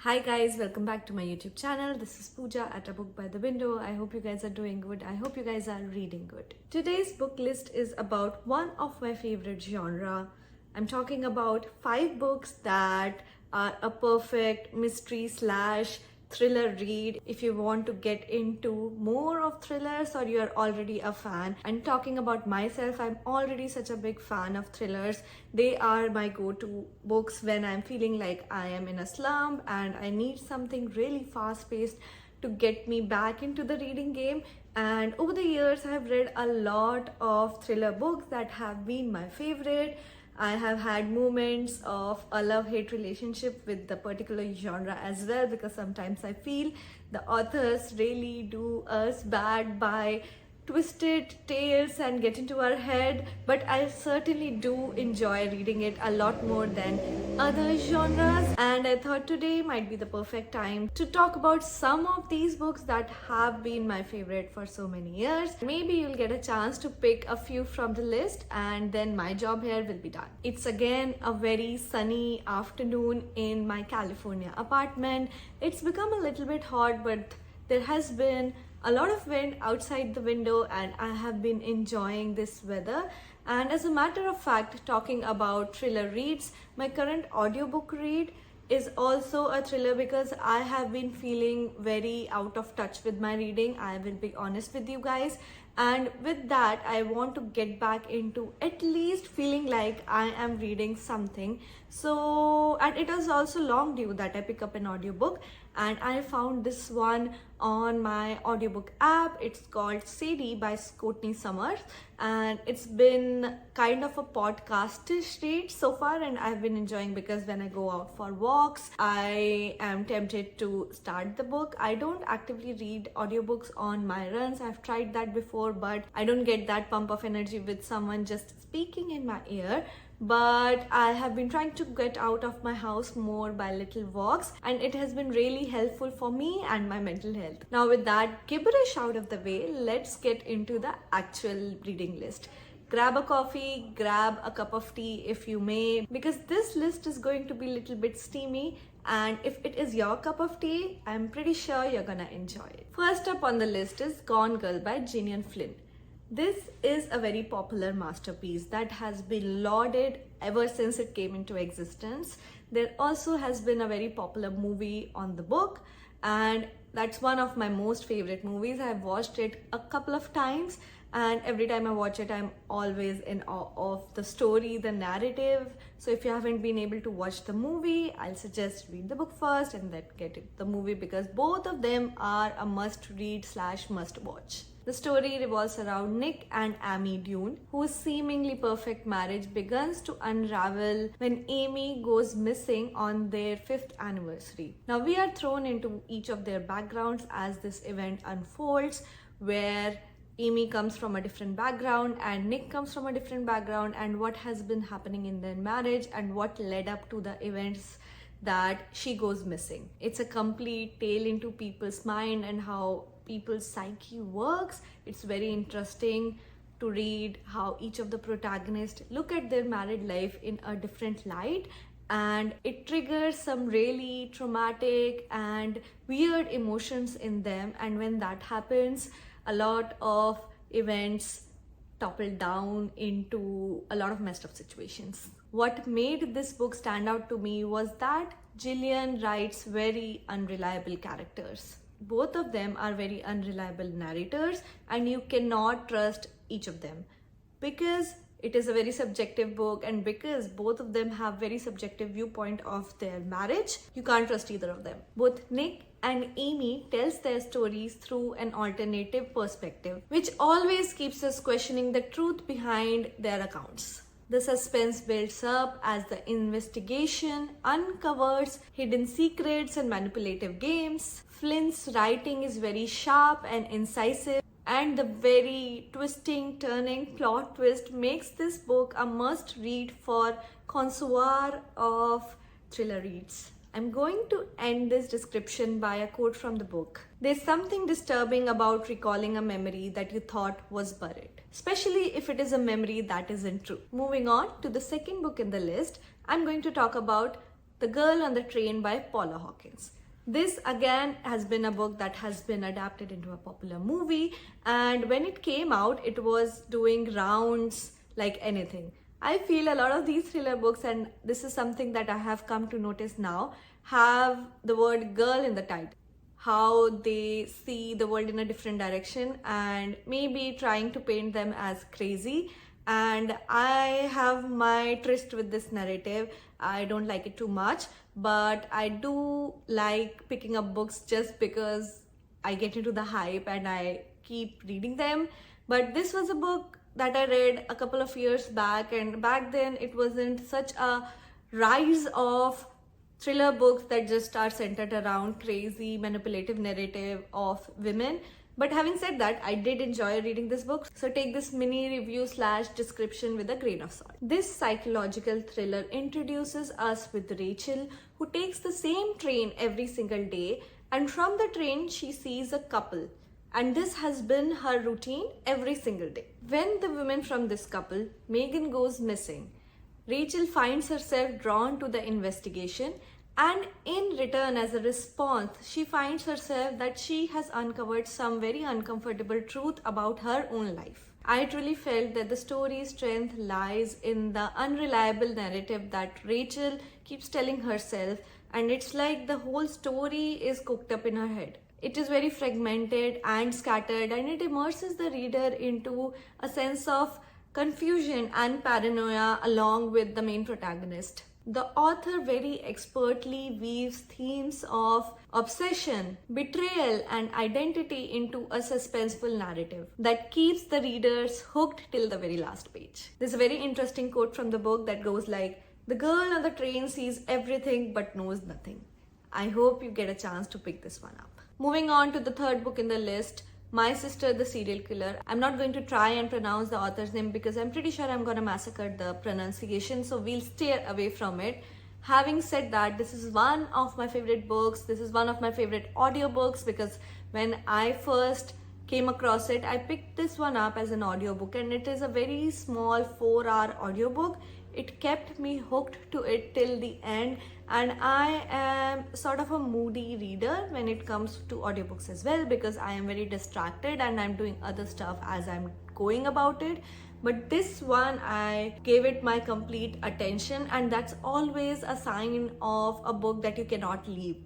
Hi guys, welcome back to my YouTube channel. This is Pooja at A Book by the Window. I hope you guys are doing good. I hope you guys are reading good. Today's book list is about one of my favorite genre. I'm talking about 5 books that are a perfect mystery slash thriller read if you want to get into more of thrillers or you're already a fan. And talking about myself, I'm already such a big fan of thrillers. They are my go-to books when I'm feeling like I am in a slump and I need something really fast-paced to get me back into the reading game. And over the years, I have read a lot of thriller books that have been my favorite. I have had moments of a love-hate relationship with the particular genre as well, because sometimes I feel the authors really do us bad by twisted tales and get into our head, but I certainly do enjoy reading it a lot more than other genres. And I thought today might be the perfect time to talk about some of these books that have been my favorite for so many years. Maybe you'll get a chance to pick a few from the list and then my job here will be done. It's again a very sunny afternoon in my California apartment. It's become a little bit hot, but there has been a lot of wind outside the window and I have been enjoying this weather. And as a matter of fact, talking about thriller reads, my current audiobook read is also a thriller because I have been feeling very out of touch with my reading. I will be honest with you guys. And with that, I want to get back into at least feeling like I am reading something. So, and it was also long due that I pick up an audiobook, and I found this one on my audiobook app. It's called Sadie by Courtney Summers, and it's been kind of a podcast-ish read so far, and I've been enjoying because when I go out for walks, I am tempted to start the book. I don't actively read audiobooks on my runs. I've tried that before, but I don't get that pump of energy with someone just speaking in my ear. But I have been trying to get out of my house more by little walks, and it has been really helpful for me and my mental health. Now with that gibberish out of the way, let's get into the actual reading list. Grab a coffee, grab a cup of tea if you may, because this list is going to be a little bit steamy, and if it is your cup of tea, I'm pretty sure you're gonna enjoy it. First up on the list is Gone Girl by Gillian Flynn. This is a very popular masterpiece that has been lauded ever since it came into existence. There also has been a very popular movie on the book, and that's one of my most favorite movies. I've watched it a couple of times, and every time I watch it, I'm always in awe of the story, the narrative. So if you haven't been able to watch the movie, I'll suggest read the book first and then get the movie, because both of them are a must read slash must watch. The story revolves around Nick and Amy Dune, whose seemingly perfect marriage begins to unravel when Amy goes missing on their 5th anniversary. Now we are thrown into each of their backgrounds as this event unfolds, where Amy comes from a different background and Nick comes from a different background, and what has been happening in their marriage and what led up to the events that she goes missing. It's a complete tale into people's mind and how people's psyche works. It's very interesting to read how each of the protagonists look at their married life in a different light, and it triggers some really traumatic and weird emotions in them, and when that happens, a lot of events topple down into a lot of messed up situations. What made this book stand out to me was that Gillian writes very unreliable characters. Both of them are very unreliable narrators, and you cannot trust each of them because it is a very subjective book, and because both of them have very subjective viewpoint of their marriage, you can't trust either of them. Both Nick and Amy tells their stories through an alternative perspective, which always keeps us questioning the truth behind their accounts. The suspense builds up as the investigation uncovers hidden secrets and manipulative games. Flynn's writing is very sharp and incisive, and the very twisting, turning plot twist makes this book a must read for connoisseur of thriller reads. I'm going to end this description by a quote from the book. There's something disturbing about recalling a memory that you thought was buried, especially if it is a memory that isn't true. Moving on to the second book in the list, I'm going to talk about The Girl on the Train by Paula Hawkins. This again has been a book that has been adapted into a popular movie, and when it came out, it was doing rounds like anything. I feel a lot of these thriller books, and this is something that I have come to notice now, have the word girl in the title. How they see the world in a different direction and maybe trying to paint them as crazy. And I have my tryst with this narrative. I don't like it too much, but I do like picking up books just because I get into the hype and I keep reading them. But this was a book that I read a couple of years back, and back then it wasn't such a rise of thriller books that just are centered around crazy manipulative narrative of women. But having said that, I did enjoy reading this book, so take this mini review / description with a grain of salt. This psychological thriller introduces us with Rachel, who takes the same train every single day, and from the train she sees a couple, and this has been her routine every single day. When the woman from this couple, Megan, goes missing, Rachel finds herself drawn to the investigation, and in return, as a response, she finds herself that she has uncovered some very uncomfortable truth about her own life. I truly felt that the story's strength lies in the unreliable narrative that Rachel keeps telling herself, and it's like the whole story is cooked up in her head. It is very fragmented and scattered, and it immerses the reader into a sense of confusion and paranoia along with the main protagonist. The author very expertly weaves themes of obsession, betrayal, and identity into a suspenseful narrative that keeps the readers hooked till the very last page. There's a very interesting quote from the book that goes like, "The girl on the train sees everything but knows nothing." I hope you get a chance to pick this one up. Moving on to the third book in the list, My Sister the Serial Killer. I'm not going to try and pronounce the author's name because I'm pretty sure I'm going to massacre the pronunciation, so we'll steer away from it. Having said that, this is one of my favorite books. This is one of my favorite audiobooks because when I first came across it, I picked this one up as an audiobook, and it is a very small 4-hour audiobook. It kept me hooked to it till the end, and I am sort of a moody reader when it comes to audiobooks as well because I am very distracted and I'm doing other stuff as I'm going about it. But this one, I gave it my complete attention, and that's always a sign of a book that you cannot leave.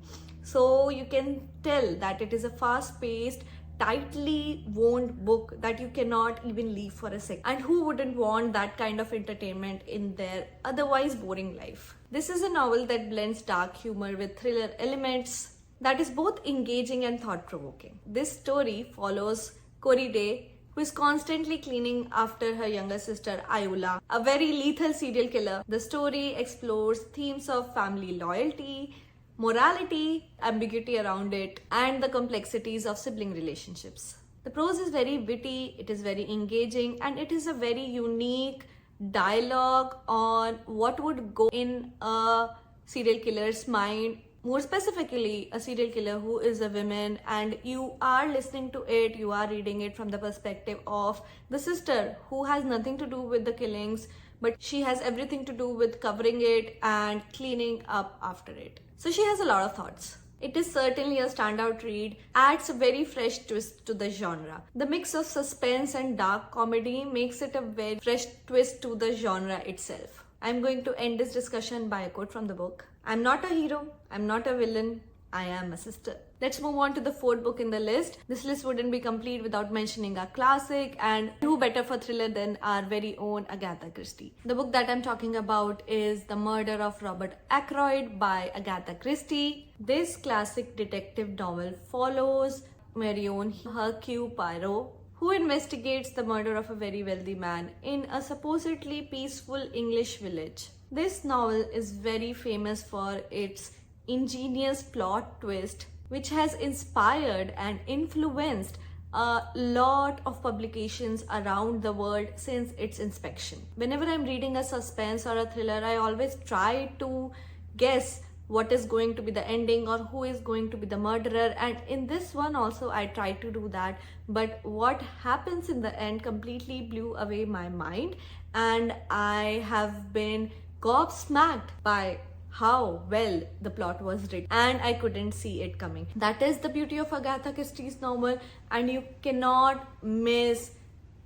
So you can tell that it is a fast-paced, tightly wound book that you cannot even leave for a second. And who wouldn't want that kind of entertainment in their otherwise boring life? This is a novel that blends dark humor with thriller elements that is both engaging and thought-provoking. This story follows Corey Day, who is constantly cleaning after her younger sister Ayula, a very lethal serial killer. The story explores themes of family loyalty, morality, ambiguity around it, and the complexities of sibling relationships. The prose is very witty, it is very engaging, and it is a very unique dialogue on what would go in a serial killer's mind, more specifically a serial killer who is a woman, and you are listening to it, you are reading it from the perspective of the sister who has nothing to do with the killings, but she has everything to do with covering it and cleaning up after it. So she has a lot of thoughts. It is certainly a standout read, adds a very fresh twist to the genre. The mix of suspense and dark comedy makes it a very fresh twist to the genre itself. I'm going to end this discussion by a quote from the book. "I'm not a hero, I'm not a villain, I am a sister." Let's move on to the fourth book in the list. This list wouldn't be complete without mentioning a classic, and who better for thriller than our very own Agatha Christie. The book that I'm talking about is The Murder of Robert Ackroyd by Agatha Christie. This classic detective novel follows Marion Hercule Poirot, who investigates the murder of a very wealthy man in a supposedly peaceful English village. This novel is very famous for its ingenious plot twist, which has inspired and influenced a lot of publications around the world since its inspection. Whenever I'm reading a suspense or a thriller, I always try to guess what is going to be the ending or who is going to be the murderer, and in this one also I tried to do that, but what happens in the end completely blew away my mind, and I have been gobsmacked by how well the plot was written, and I couldn't see it coming. That is the beauty of Agatha Christie's novel, and you cannot miss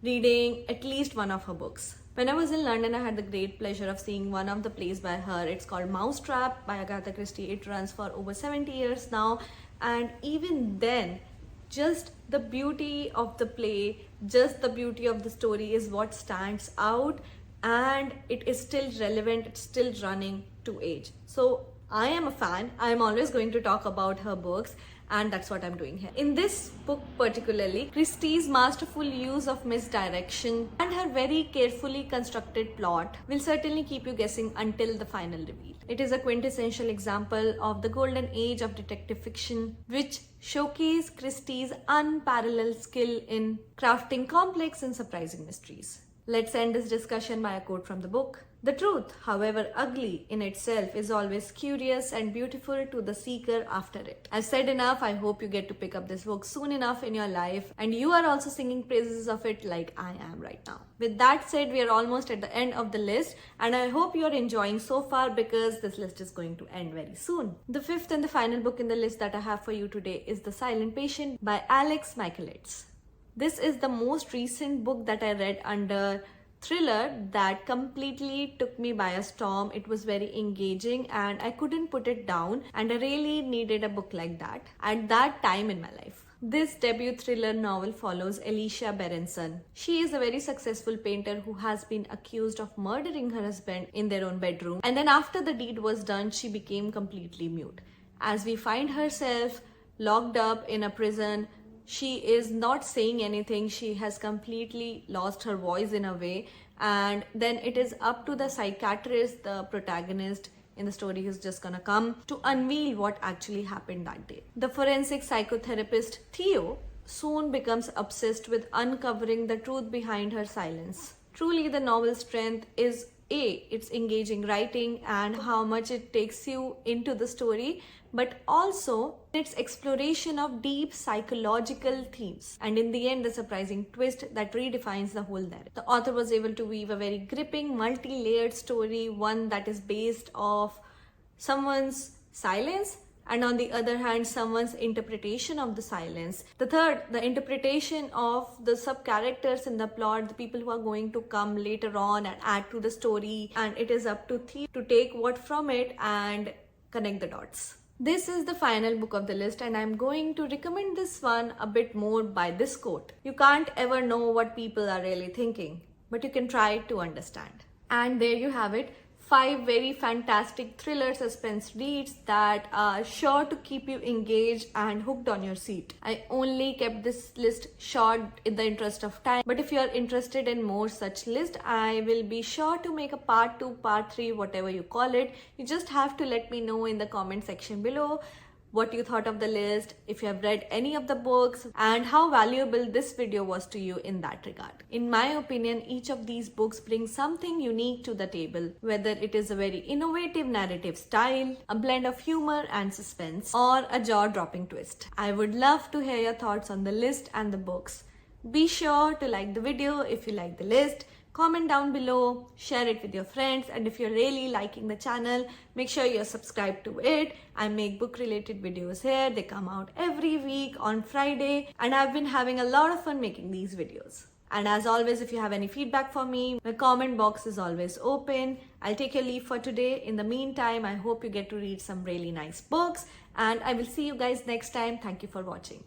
reading at least one of her books. When I was in London, I had the great pleasure of seeing one of the plays by her. It's called Mousetrap by Agatha Christie. It runs for over 70 years now, and even then, just the beauty of the play, just the beauty of the story is what stands out, and it is still relevant, it's still running to age. So I am a fan. I am always going to talk about her books, and that's what I'm doing here. In this book particularly, Christie's masterful use of misdirection and her very carefully constructed plot will certainly keep you guessing until the final reveal. It is a quintessential example of the golden age of detective fiction, which showcase Christie's unparalleled skill in crafting complex and surprising mysteries. Let's end this discussion by a quote from the book. The truth, however ugly in itself, is always curious and beautiful to the seeker after it. I've said enough. I hope you get to pick up this book soon enough in your life, and you are also singing praises of it like I am right now. With that said, we are almost at the end of the list, and I hope you're enjoying so far because this list is going to end very soon. The fifth and the final book in the list that I have for you today is The Silent Patient by Alex Michaelides. This is the most recent book that I read under thriller that completely took me by a storm. It was very engaging and I couldn't put it down, and I really needed a book like that at that time in my life. This debut thriller novel follows Alicia Berenson. She is a very successful painter who has been accused of murdering her husband in their own bedroom, and then after the deed was done, she became completely mute. As we find herself locked up in a prison, she is not saying anything. She has completely lost her voice in a way, and then it is up to the psychiatrist, the protagonist in the story who's just gonna come, to unveil what actually happened that day. The forensic psychotherapist Theo soon becomes obsessed with uncovering the truth behind her silence. Truly, the novel's strength is its engaging writing and how much it takes you into the story, but also its exploration of deep psychological themes, and in the end, the surprising twist that redefines the whole narrative. The author was able to weave a very gripping, multi-layered story, one that is based off someone's silence, and on the other hand, someone's interpretation of the silence. The third, the interpretation of the sub-characters in the plot, the people who are going to come later on and add to the story, and it is up to Theo to take what from it and connect the dots. This is the final book of the list, and I'm going to recommend this one a bit more by this quote. You can't ever know what people are really thinking, but you can try to understand. And there you have it. 5 very fantastic thriller suspense reads that are sure to keep you engaged and hooked on your seat. I only kept this list short in the interest of time, but if you are interested in more such lists, I will be sure to make a part 2, part 3, whatever you call it. You just have to let me know in the comment section below what you thought of the list, if you have read any of the books, and how valuable this video was to you in that regard. In my opinion, each of these books brings something unique to the table, whether it is a very innovative narrative style, a blend of humor and suspense, or a jaw-dropping twist. I would love to hear your thoughts on the list and the books. Be sure to like the video if you like the list. Comment down below, share it with your friends, and if you're really liking the channel, make sure you're subscribed to it. I make book related videos here. They come out every week on Friday, and I've been having a lot of fun making these videos. And as always, if you have any feedback for me, my comment box is always open. I'll take your leave for today. In the meantime, I hope you get to read some really nice books, and I will see you guys next time. Thank you for watching.